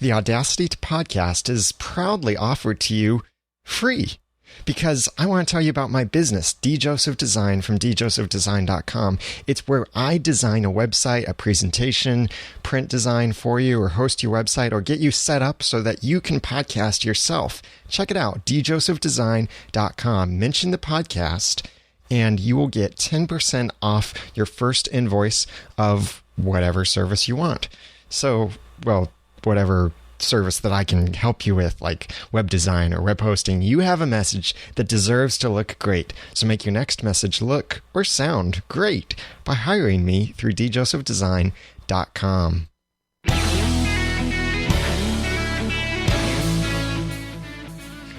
the Audacity to Podcast is proudly offered to you free because I want to tell you about my business, D. Joseph Design from djosephdesign.com. It's where I design a website, a presentation, print design for you, or host your website, or get you set up so that you can podcast yourself. Check it out, djosephdesign.com. Mention the podcast, and you will get 10% off your first invoice of whatever service you want. So, well, whatever service that I can help you with, like web design or web hosting. You have a message that deserves to look great. So make your next message look or sound great by hiring me through djosephdesign.com.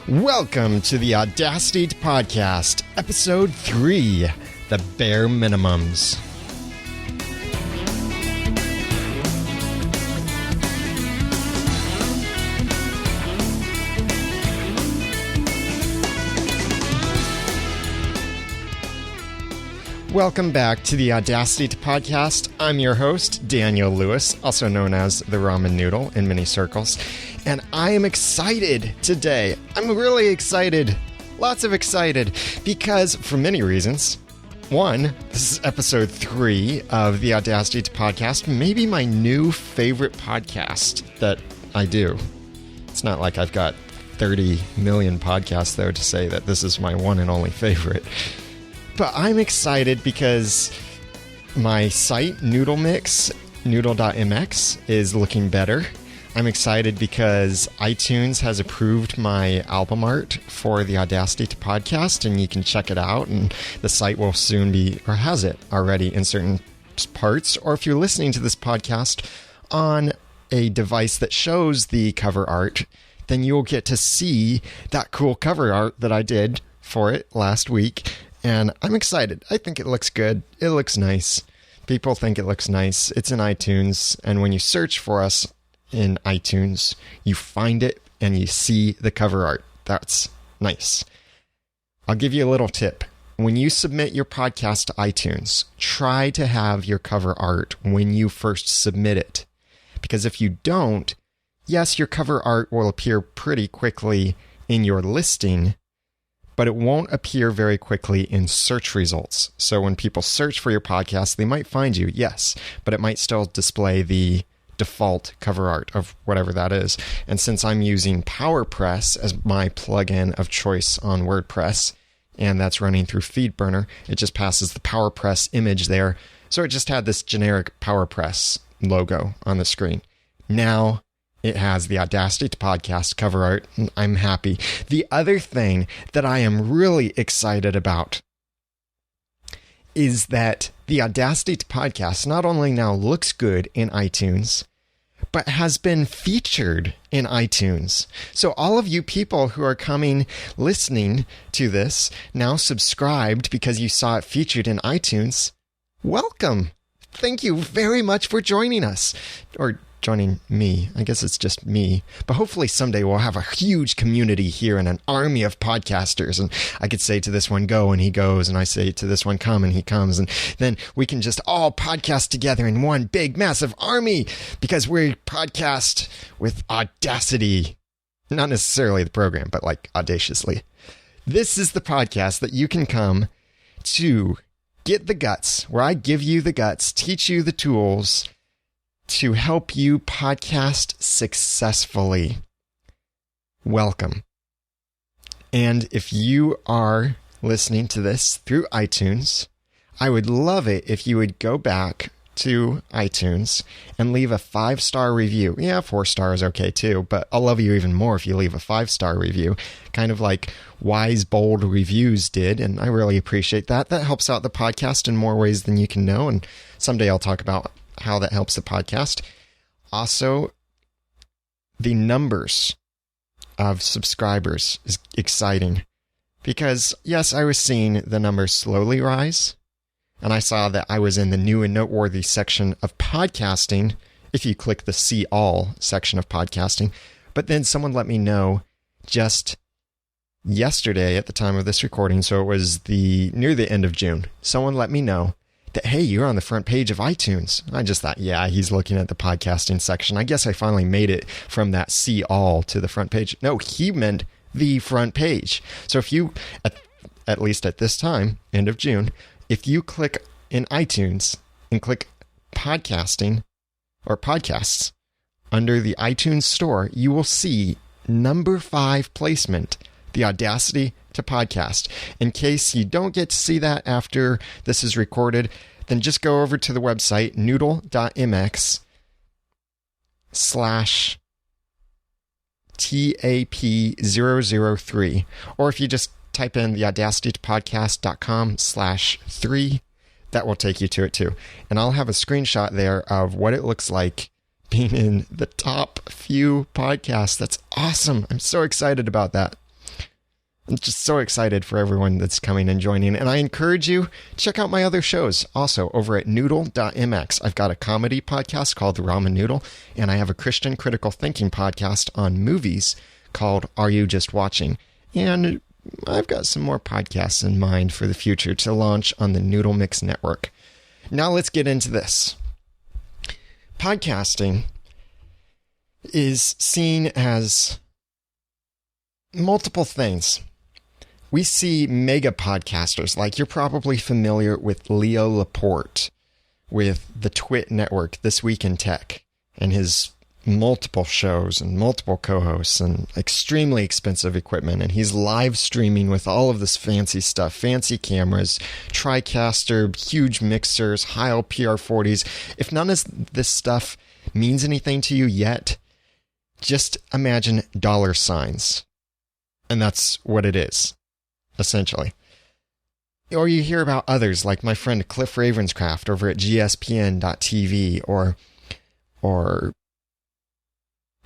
Welcome to the Audacity Podcast, Episode 3, The Bare Minimums. Welcome back to the Audacity Podcast. I'm your host, Daniel Lewis, also known as the Ramen Noodle in many circles, and I am excited today. I'm really excited, lots of excited, because for many reasons. One, this is episode 3 of the Audacity Podcast, maybe my new favorite podcast that I do. It's not like I've got 30 million podcasts, though, to say that this is my one and only favorite. But I'm excited because my site, noodle.mx, is looking better. I'm excited because iTunes has approved my album art for the Audacity to Podcast, and you can check it out, and the site will soon be, or has it already in certain parts. Or if you're listening to this podcast on a device that shows the cover art, then you'll get to see that cool cover art that I did for it last week. And I'm excited. I think it looks good. It looks nice. People think it looks nice. It's in iTunes. And when you search for us in iTunes, you find it and you see the cover art. That's nice. I'll give you a little tip. When you submit your podcast to iTunes, try to have your cover art when you first submit it. Because if you don't, yes, your cover art will appear pretty quickly in your listing, but it won't appear very quickly in search results. So when people search for your podcast, they might find you, yes, but it might still display the default cover art of whatever that is. And since I'm using PowerPress as my plugin of choice on WordPress, and that's running through FeedBurner, it just passes the PowerPress image there. So it just had this generic PowerPress logo on the screen. Now it has the Audacity to Podcast cover art, and I'm happy. The other thing that I am really excited about is that the Audacity to Podcast not only now looks good in iTunes, but has been featured in iTunes. So all of you people who are listening to this, now subscribed because you saw it featured in iTunes, welcome. Thank you very much for joining us. Or joining me. I guess it's just me. But hopefully someday we'll have a huge community here and an army of podcasters. And I could say to this one, go, and he goes. And I say to this one, come, and he comes. And then we can just all podcast together in one big, massive army because we podcast with Audacity. Not necessarily the program, but like audaciously. This is the podcast that you can come to get the guts, where I give you the guts, teach you the tools to help you podcast successfully. Welcome. And if you are listening to this through iTunes, I would love it if you would go back to iTunes and leave a 5-star review. Yeah, 4 stars okay too, but I'll love you even more if you leave a 5-star review, kind of like Wise Bold Reviews did, and I really appreciate that. That helps out the podcast in more ways than you can know, and someday I'll talk about how that helps the podcast. Also, the numbers of subscribers is exciting because, yes, I was seeing the numbers slowly rise, and I saw that I was in the new and noteworthy section of podcasting, if you click the See All section of podcasting. But then someone let me know just yesterday at the time of this recording, so it was near the end of June, someone let me know that, hey, you're on the front page of iTunes. I just thought, yeah, he's looking at the podcasting section. I guess I finally made it from that see all to the front page. No, he meant the front page. So if you, at least at this time, end of June, if you click in iTunes and click podcasting or podcasts under the iTunes store, you will see number 5 placement, the Audacity to Podcast. In case you don't get to see that after this is recorded, then just go over to the website noodle.mx/TAP003. Or if you just type in the audacitytopodcast.com/3, that will take you to it too. And I'll have a screenshot there of what it looks like being in the top few podcasts. That's awesome. I'm so excited about that. I'm just so excited for everyone that's coming and joining. And I encourage you, check out my other shows also over at noodle.mx. I've got a comedy podcast called The Ramen Noodle, and I have a Christian critical thinking podcast on movies called Are You Just Watching? And I've got some more podcasts in mind for the future to launch on the Noodle Mix Network. Now let's get into this. Podcasting is seen as multiple things. We see mega podcasters, like you're probably familiar with Leo Laporte, with the Twit Network, This Week in Tech, and his multiple shows and multiple co-hosts and extremely expensive equipment. And he's live streaming with all of this fancy stuff, fancy cameras, TriCaster, huge mixers, Heil PR40s. If none of this stuff means anything to you yet, just imagine dollar signs. And that's what it is, essentially. Or you hear about others like my friend Cliff Ravenscraft over at gspn.tv or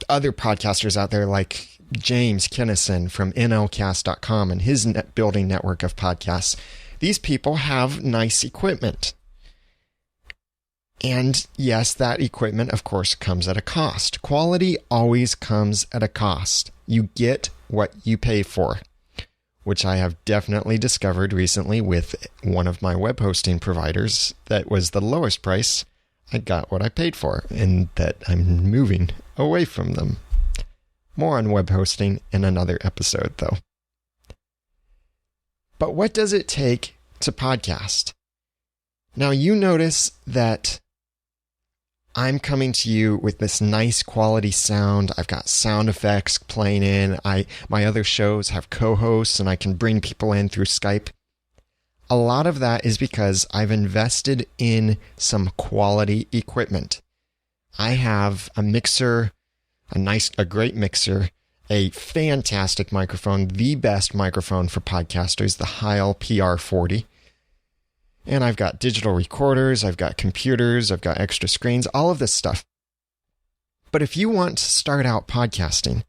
other podcasters out there like James Kennison from nlcast.com and his building network of podcasts. These people have nice equipment. And yes, that equipment, of course, comes at a cost. Quality always comes at a cost. You get what you pay for, which I have definitely discovered recently with one of my web hosting providers that was the lowest price. I got what I paid for, and that I'm moving away from them. More on web hosting in another episode, though. But what does it take to podcast? Now, you notice that I'm coming to you with this nice quality sound. I've got sound effects playing in. My other shows have co-hosts, and I can bring people in through Skype. A lot of that is because I've invested in some quality equipment. I have a mixer, a great mixer, a fantastic microphone, the best microphone for podcasters, the Heil PR40. And I've got digital recorders, I've got computers, I've got extra screens, all of this stuff. But if you want to start out podcasting,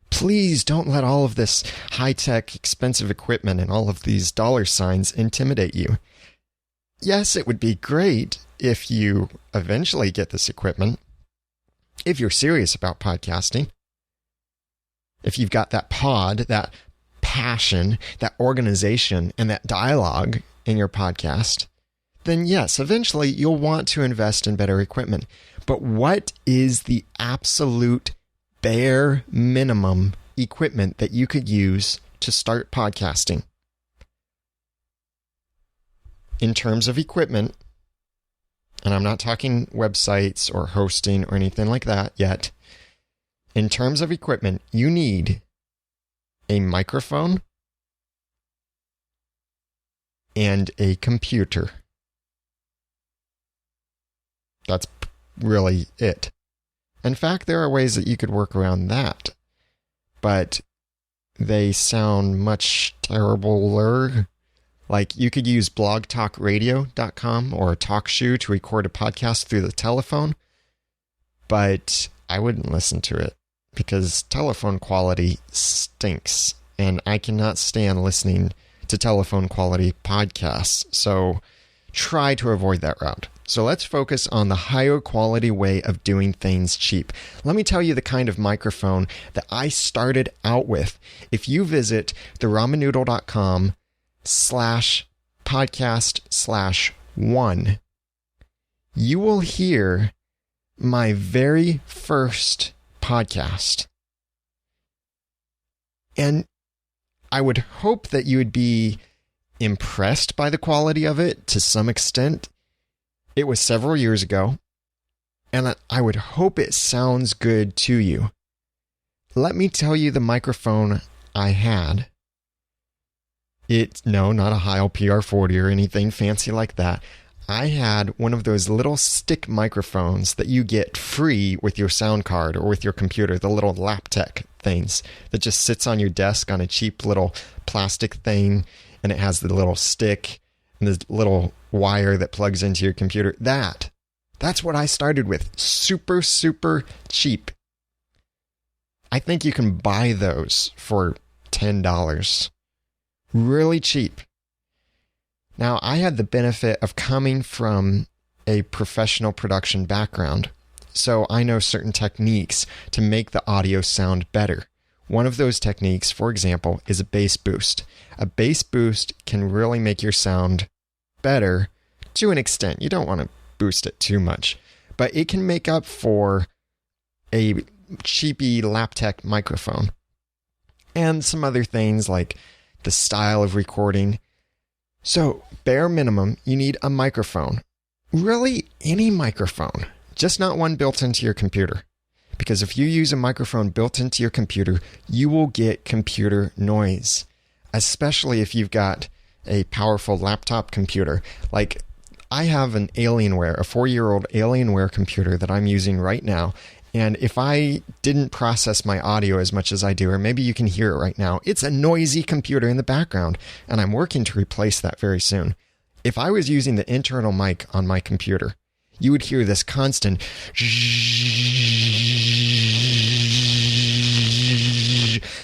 please don't let all of this high-tech, expensive equipment and all of these dollar signs intimidate you. Yes, it would be great if you eventually get this equipment, if you're serious about podcasting, if you've got that pod, that passion, that organization, and that dialogue in your podcast, then yes, eventually you'll want to invest in better equipment. But what is the absolute bare minimum equipment that you could use to start podcasting? In terms of equipment, and I'm not talking websites or hosting or anything like that yet. In terms of equipment, you need a microphone and a computer. That's really it. In fact, there are ways that you could work around that, but they sound much terribler. Like you could use blogtalkradio.com or TalkShoe to record a podcast through the telephone, but I wouldn't listen to it because telephone quality stinks, and I cannot stand listening to telephone quality podcasts, so try to avoid that route. So let's focus on the higher quality way of doing things cheap. Let me tell you the kind of microphone that I started out with. If you visit theramennoodle.com/podcast/1, you will hear my very first podcast. And I would hope that you would be impressed by the quality of it to some extent. It was several years ago, and I would hope it sounds good to you. Let me tell you the microphone I had. No, not a Heil PR40 or anything fancy like that. I had one of those little stick microphones that you get free with your sound card or with your computer, the little Laptec things that just sits on your desk on a cheap little plastic thing, and it has the little stick and the little wire that plugs into your computer. That's what I started with. Super, super cheap. I think you can buy those for $10. Really cheap. Now, I had the benefit of coming from a professional production background, so I know certain techniques to make the audio sound better. One of those techniques, for example, is a bass boost. A bass boost can really make your sound better to an extent. You don't want to boost it too much, but it can make up for a cheapy Laptec microphone and some other things like the style of recording. So, bare minimum, you need a microphone. Really, any microphone, just not one built into your computer. Because if you use a microphone built into your computer, you will get computer noise, especially if you've got a powerful laptop computer. Like, I have an Alienware, a 4-year-old Alienware computer that I'm using right now. And if I didn't process my audio as much as I do, or maybe you can hear it right now, it's a noisy computer in the background, and I'm working to replace that very soon. If I was using the internal mic on my computer, you would hear this constant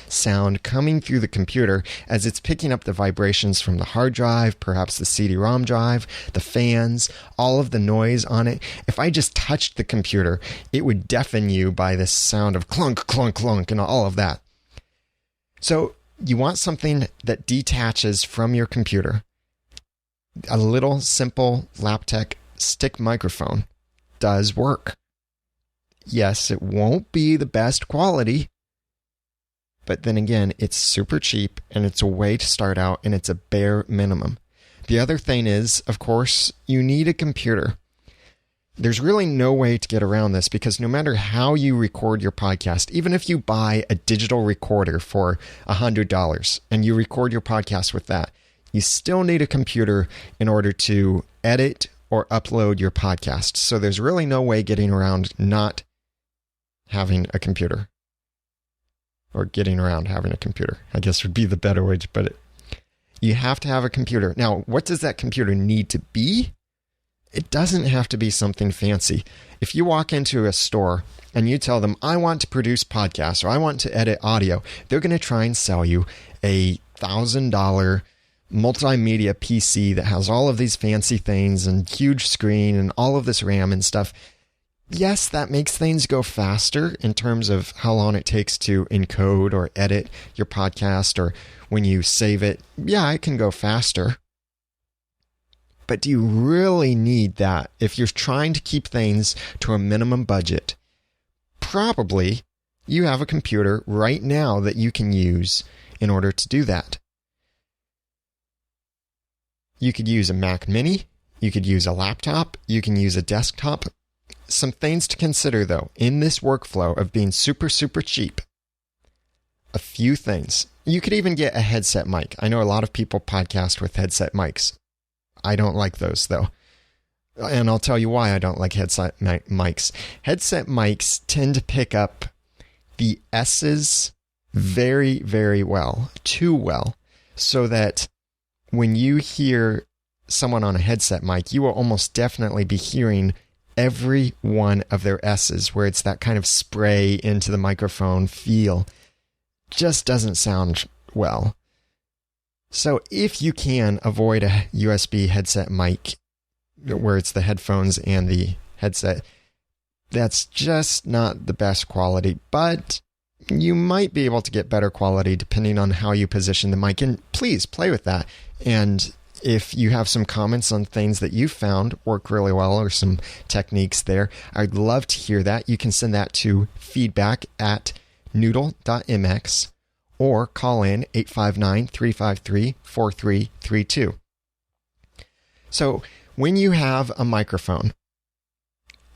sound coming through the computer as it's picking up the vibrations from the hard drive, perhaps the CD-ROM drive, the fans, all of the noise on it. If I just touched the computer, it would deafen you by this sound of clunk, clunk, clunk, and all of that. So you want something that detaches from your computer. A little simple Laptec stick microphone does work. Yes, it won't be the best quality, but then again, it's super cheap and it's a way to start out and it's a bare minimum. The other thing is, of course, you need a computer. There's really no way to get around this because no matter how you record your podcast, even if you buy a digital recorder for $100 and you record your podcast with that, you still need a computer in order to edit or upload your podcast. So there's really no way getting around not having a computer. Or getting around having a computer, I guess would be the better way to put it. You have to have a computer. Now, what does that computer need to be? It doesn't have to be something fancy. If you walk into a store and you tell them, I want to produce podcasts or I want to edit audio, they're going to try and sell you a $1,000 multimedia PC that has all of these fancy things and huge screen and all of this RAM and stuff. Yes, that makes things go faster in terms of how long it takes to encode or edit your podcast, or when you save it. Yeah, it can go faster. But do you really need that if you're trying to keep things to a minimum budget? Probably you have a computer right now that you can use in order to do that. You could use a Mac Mini, you could use a laptop, you can use a desktop. Some things to consider, though, in this workflow of being super, super cheap. A few things. You could even get a headset mic. I know a lot of people podcast with headset mics. I don't like those, though. And I'll tell you why I don't like headset mics. Headset mics tend to pick up the S's very, very well. Too well. So that when you hear someone on a headset mic, you will almost definitely be hearing every one of their S's, where it's that kind of spray into the microphone feel. Just doesn't sound well. So if you can avoid a USB headset mic, where it's the headphones and the headset, that's just not the best quality, but you might be able to get better quality depending on how you position the mic. And please play with that. And If you have some comments on things that you found work really well or some techniques there, I'd love to hear that. You can send that to feedback@noodle.mx or call in 859-353-4332. So when you have a microphone,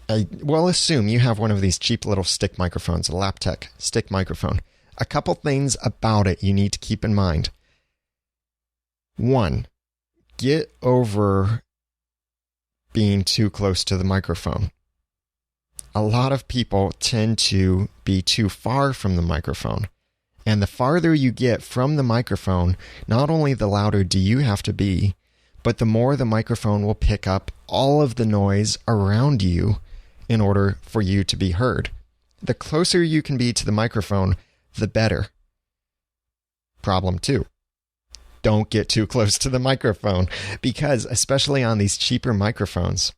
we'll assume you have one of these cheap little stick microphones, a Laptec stick microphone. A couple things about it you need to keep in mind. One, get over being too close to the microphone. A lot of people tend to be too far from the microphone. And the farther you get from the microphone, not only the louder do you have to be, but the more the microphone will pick up all of the noise around you in order for you to be heard. The closer you can be to the microphone, the better. Problem 2. Don't get too close to the microphone, because especially on these cheaper microphones,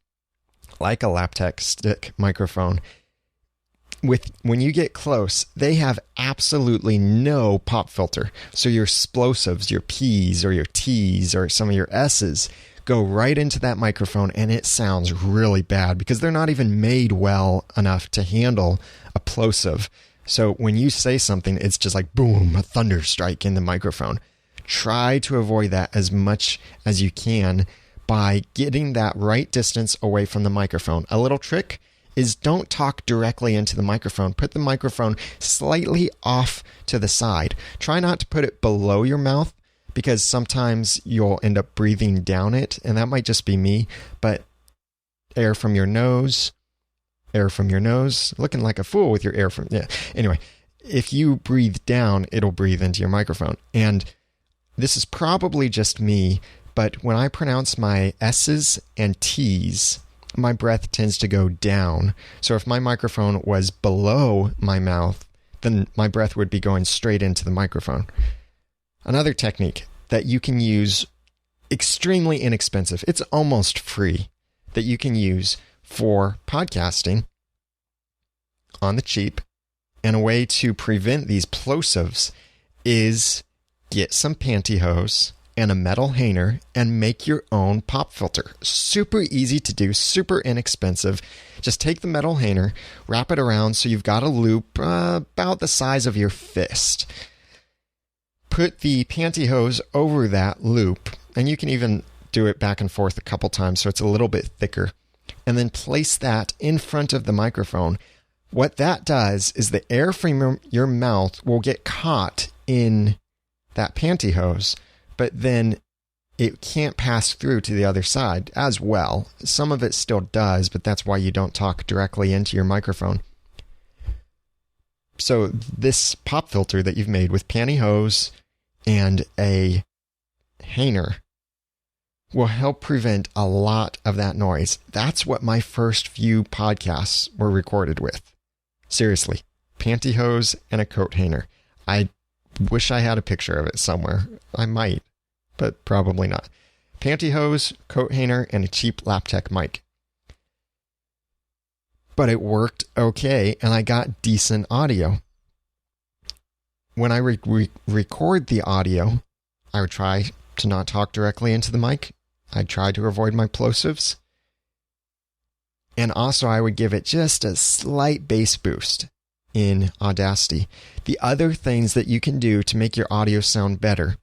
like a Laptec stick microphone, when you get close, they have absolutely no pop filter. So your explosives, your P's or your T's or some of your S's go right into that microphone, and it sounds really bad because they're not even made well enough to handle a plosive. So when you say something, it's just like boom, a thunder strike in the microphone. Try to avoid that as much as you can by getting that right distance away from the microphone. A little trick is don't talk directly into the microphone. Put the microphone slightly off to the side. Try not to put it below your mouth, because sometimes you'll end up breathing down it, and that might just be me, but air from your nose, looking like a fool with your air from, yeah. Anyway, if you breathe down, it'll breathe into your microphone. And this is probably just me, but when I pronounce my S's and T's, my breath tends to go down. So if my microphone was below my mouth, then my breath would be going straight into the microphone. Another technique that you can use, extremely inexpensive, it's almost free, that you can use for podcasting on the cheap, and a way to prevent these plosives is get some pantyhose and a metal hanger and make your own pop filter. Super easy to do, super inexpensive. Just take the metal hanger, wrap it around so you've got a loop about the size of your fist. Put the pantyhose over that loop, and you can even do it back and forth a couple times so it's a little bit thicker. And then place that in front of the microphone. What that does is the air from your mouth will get caught in that pantyhose, but then it can't pass through to the other side as well. Some of it still does, but that's why you don't talk directly into your microphone. So this pop filter that you've made with pantyhose and a hanger will help prevent a lot of that noise. That's what my first few podcasts were recorded with. Seriously, pantyhose and a coat hanger. I wish I had a picture of it somewhere. I might, but probably not. Pantyhose, coat hanger, and a cheap Laptec mic. But it worked okay, and I got decent audio. When I record the audio, I would try to not talk directly into the mic. I'd try to avoid my plosives. And also I would give it just a slight bass boost in Audacity. The other things that you can do to make your audio sound better,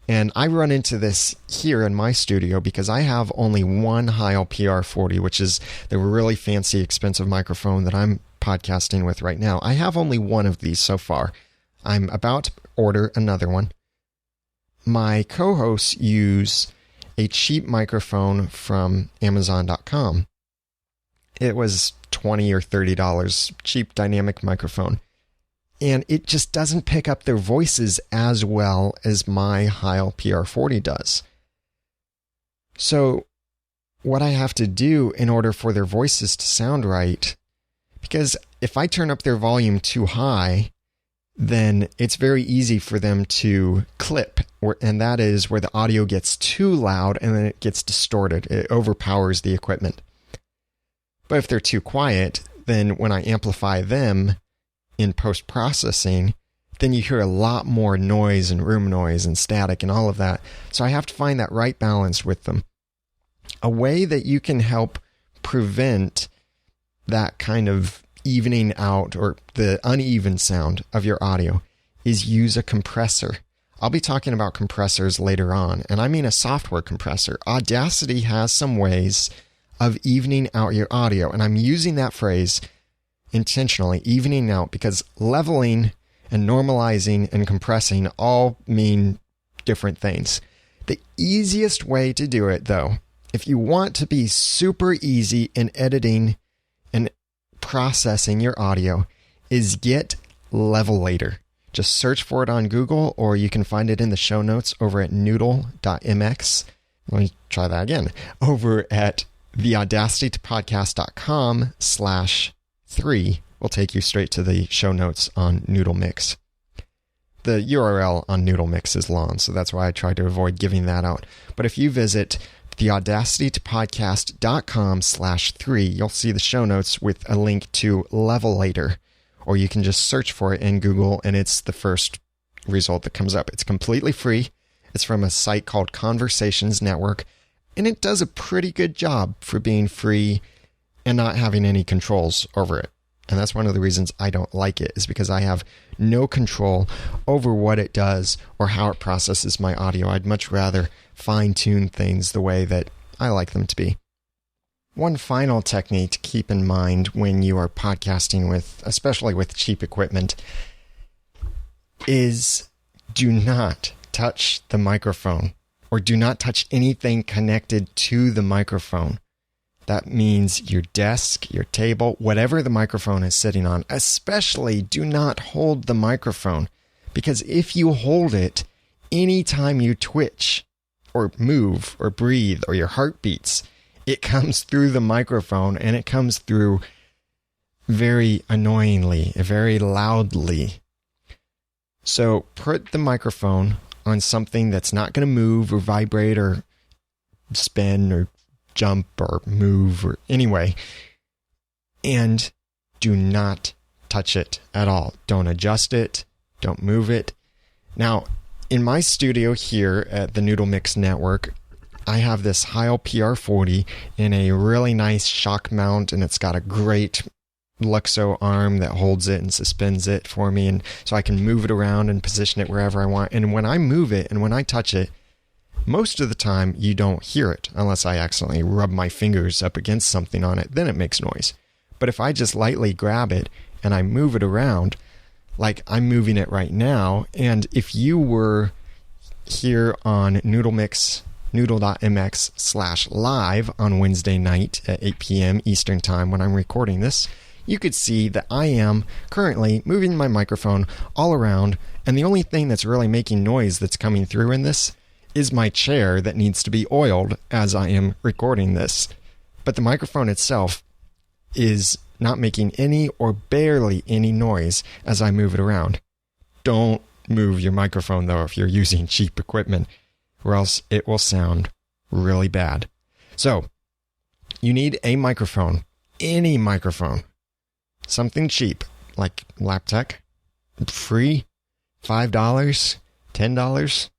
and I run into this here in my studio because I have only one Heil PR40, which is the really fancy, expensive microphone that I'm podcasting with right now. I have only one of these so far. I'm about to order another one. My co-hosts use a cheap microphone from Amazon.com. It was $20 or $30, cheap dynamic microphone. And it just doesn't pick up their voices as well as my Heil PR40 does. So what I have to do in order for their voices to sound right, because if I turn up their volume too high, then it's very easy for them to clip, and that is where the audio gets too loud and then it gets distorted. It overpowers the equipment. But if they're too quiet, then when I amplify them in post-processing, then you hear a lot more noise and room noise and static and all of that. So I have to find that right balance with them. A way that you can help prevent that kind of evening out or the uneven sound of your audio is use a compressor. I'll be talking about compressors later on, and I mean a software compressor. Audacity has some ways of evening out your audio, and I'm using that phrase intentionally, evening out, because leveling and normalizing and compressing all mean different things. The easiest way to do it, though, if you want to be super easy in editing and processing your audio, is get Levelator. Just search for it on Google, or you can find it in the show notes over at noodle.mx. Let me try that again. Over at theaudacitypodcast.com/3 will take you straight to the show notes on Noodle Mix. The URL on Noodle Mix is long, so that's why I try to avoid giving that out. But if you visit theaudacitypodcast.com/3, you'll see the show notes with a link to Levelator, or you can just search for it in Google, and it's the first result that comes up. It's completely free. It's from a site called Conversations Network, and it does a pretty good job for being free and not having any controls over it. And that's one of the reasons I don't like it, is because I have no control over what it does or how it processes my audio. I'd much rather fine-tune things the way that I like them to be. One final technique to keep in mind when you are podcasting with, especially with cheap equipment, is do not touch the microphone, or do not touch anything connected to the microphone. That means your desk, your table, whatever the microphone is sitting on. Especially do not hold the microphone, because if you hold it, anytime you twitch or move or breathe or your heart beats, it comes through the microphone, and it comes through very annoyingly, very loudly. So put the microphone on something that's not going to move or vibrate or spin or jump or move or anyway, and do not touch it at all. Don't adjust it. Don't move it. Now, in my studio here at the Noodle Mix Network, I have this Heil PR40 in a really nice shock mount, and it's got a great Luxo arm that holds it and suspends it for me, and so I can move it around and position it wherever I want. And when I move it and when I touch it, most of the time you don't hear it unless I accidentally rub my fingers up against something on it. Then it makes noise. But if I just lightly grab it and I move it around, like I'm moving it right now, and if you were here on noodle.mx/live on Wednesday night at 8 p.m. Eastern Time when I'm recording this, you could see that I am currently moving my microphone all around, and the only thing that's really making noise that's coming through in this is my chair that needs to be oiled as I am recording this. But the microphone itself is not making any or barely any noise as I move it around. Don't move your microphone, though, if you're using cheap equipment, or else it will sound really bad. So, you need a microphone, any microphone, something cheap, like Laptec, free, $5, $10,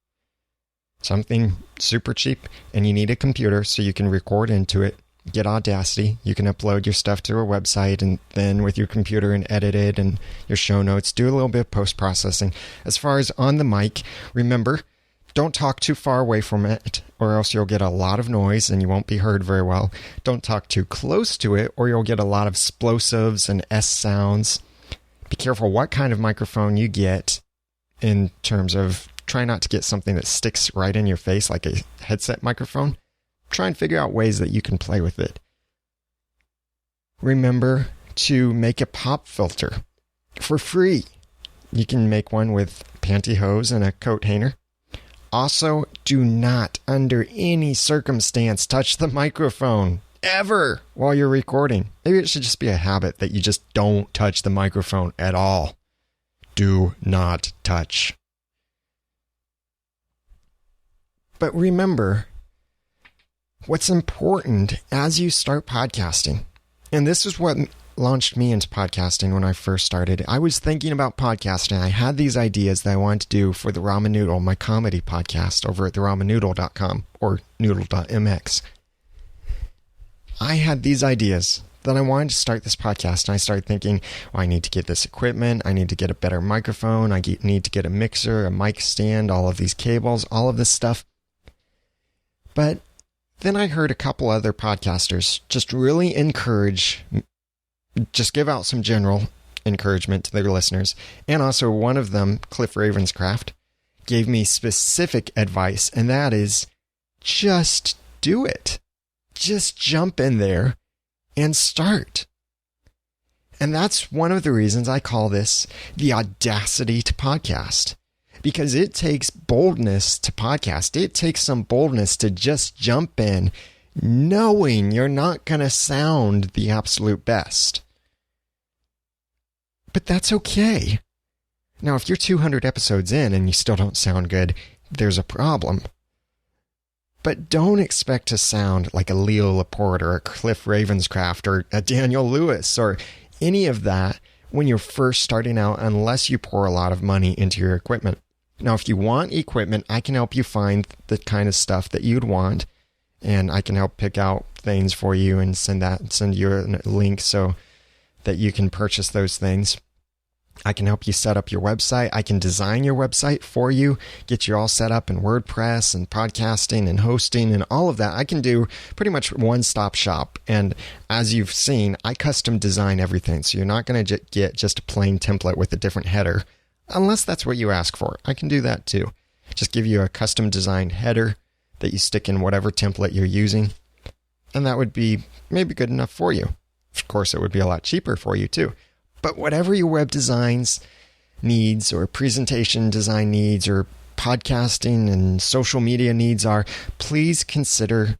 something super cheap, and you need a computer so you can record into it. Get Audacity. You can upload your stuff to a website, and then with your computer and edit it, and your show notes, do a little bit of post-processing. As far as on the mic, remember, don't talk too far away from it, or else you'll get a lot of noise and you won't be heard very well. Don't talk too close to it, or you'll get a lot of explosives and S sounds. Be careful what kind of microphone you get in terms of try not to get something that sticks right in your face like a headset microphone. Try and figure out ways that you can play with it. Remember to make a pop filter for free. You can make one with pantyhose and a coat hanger. Also, do not, under any circumstance, touch the microphone ever while you're recording. Maybe it should just be a habit that you just don't touch the microphone at all. Do not touch. But remember, what's important as you start podcasting, and this is what launched me into podcasting when I first started. I was thinking about podcasting. I had these ideas that I wanted to do for the Ramen Noodle, my comedy podcast over at theramenoodle.com or noodle.mx. I had these ideas that I wanted to start this podcast, and I started thinking, well, I need to get this equipment. I need to get a better microphone. I need to get a mixer, a mic stand, all of these cables, all of this stuff. But then I heard a couple other podcasters just really just give out some general encouragement to their listeners. And also one of them, Cliff Ravenscraft, gave me specific advice, and that is just do it. Just jump in there and start. And that's one of the reasons I call this the Audacity to Podcast. Because it takes boldness to podcast. It takes some boldness to just jump in, knowing you're not going to sound the absolute best. But that's okay. Now, if you're 200 episodes in and you still don't sound good, there's a problem. But don't expect to sound like a Leo Laporte or a Cliff Ravenscraft or a Daniel Lewis or any of that when you're first starting out, unless you pour a lot of money into your equipment. Now, if you want equipment, I can help you find the kind of stuff that you'd want, and I can help pick out things for you and send you a link so that you can purchase those things. I can help you set up your website. I can design your website for you, get you all set up in WordPress and podcasting and hosting and all of that. I can do pretty much one-stop shop. And as you've seen, I custom design everything. So you're not going to get just a plain template with a different header, unless that's what you ask for. I can do that too. Just give you a custom designed header that you stick in whatever template you're using. And that would be maybe good enough for you. Of course, it would be a lot cheaper for you too. But whatever your web designs needs or presentation design needs or podcasting and social media needs are, please consider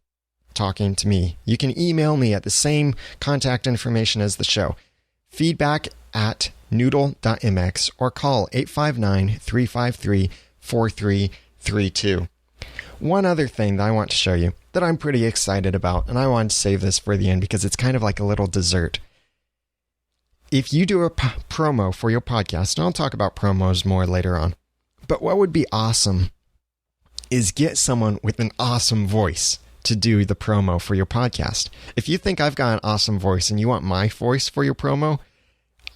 talking to me. You can email me at the same contact information as the show. feedback@noodle.mx or call 859-353-4332. One other thing that I want to show you that I'm pretty excited about, and I want to save this for the end because it's kind of like a little dessert. If you do a promo for your podcast, and I'll talk about promos more later on, but what would be awesome is get someone with an awesome voice to do the promo for your podcast. If you think I've got an awesome voice and you want my voice for your promo,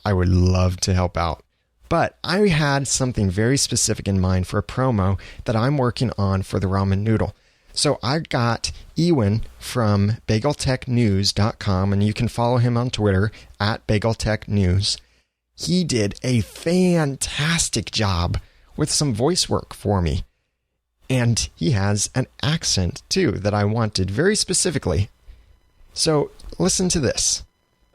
I would love to help out. But I had something very specific in mind for a promo that I'm working on for the Ramen Noodle. So I got Ewan from BagelTechNews.com, and you can follow him on Twitter at BagelTechNews. He did a fantastic job with some voice work for me. And he has an accent, too, that I wanted very specifically. So listen to this.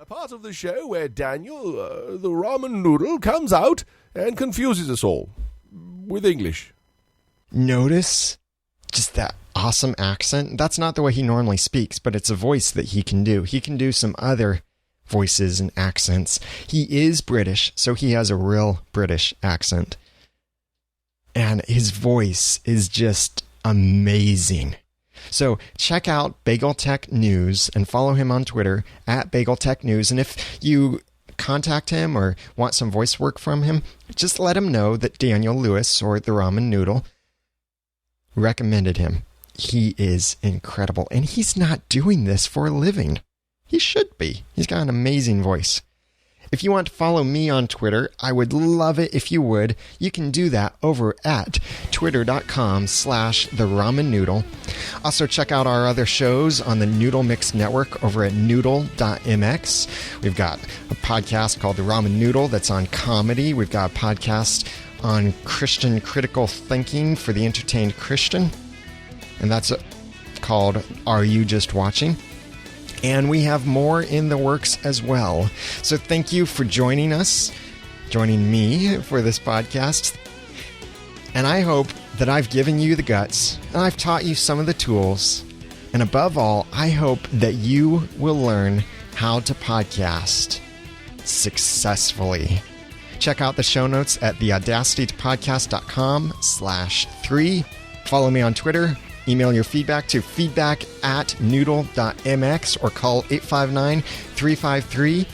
A part of the show where Daniel, the ramen noodle, comes out and confuses us all with English. Notice just that awesome accent. That's not the way he normally speaks, but it's a voice that he can do. He can do some other voices and accents. He is British, so he has a real British accent. And his voice is just amazing. So check out Bagel Tech News and follow him on Twitter at Bagel Tech News. And if you contact him or want some voice work from him, just let him know that Daniel Lewis or the Ramen Noodle recommended him. He is incredible. And he's not doing this for a living. He should be. He's got an amazing voice. If you want to follow me on Twitter, I would love it if you would. You can do that over at twitter.com/theramennoodle. Also, check out our other shows on the Noodle Mix Network over at noodle.mx. We've got a podcast called The Ramen Noodle that's on comedy. We've got a podcast on Christian critical thinking for the entertained Christian. And that's called Are You Just Watching? And we have more in the works as well. So thank you for joining me for this podcast. And I hope that I've given you the guts and I've taught you some of the tools. And above all, I hope that you will learn how to podcast successfully. Check out the show notes at theaudacitytopodcast.com/3. Follow me on Twitter. Email your feedback to feedback@noodle.mx or call 859-353-4332.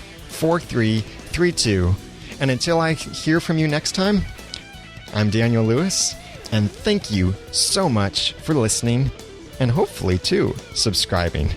4332. And until I hear from you next time, I'm Daniel Lewis, and thank you so much for listening and hopefully, too, subscribing.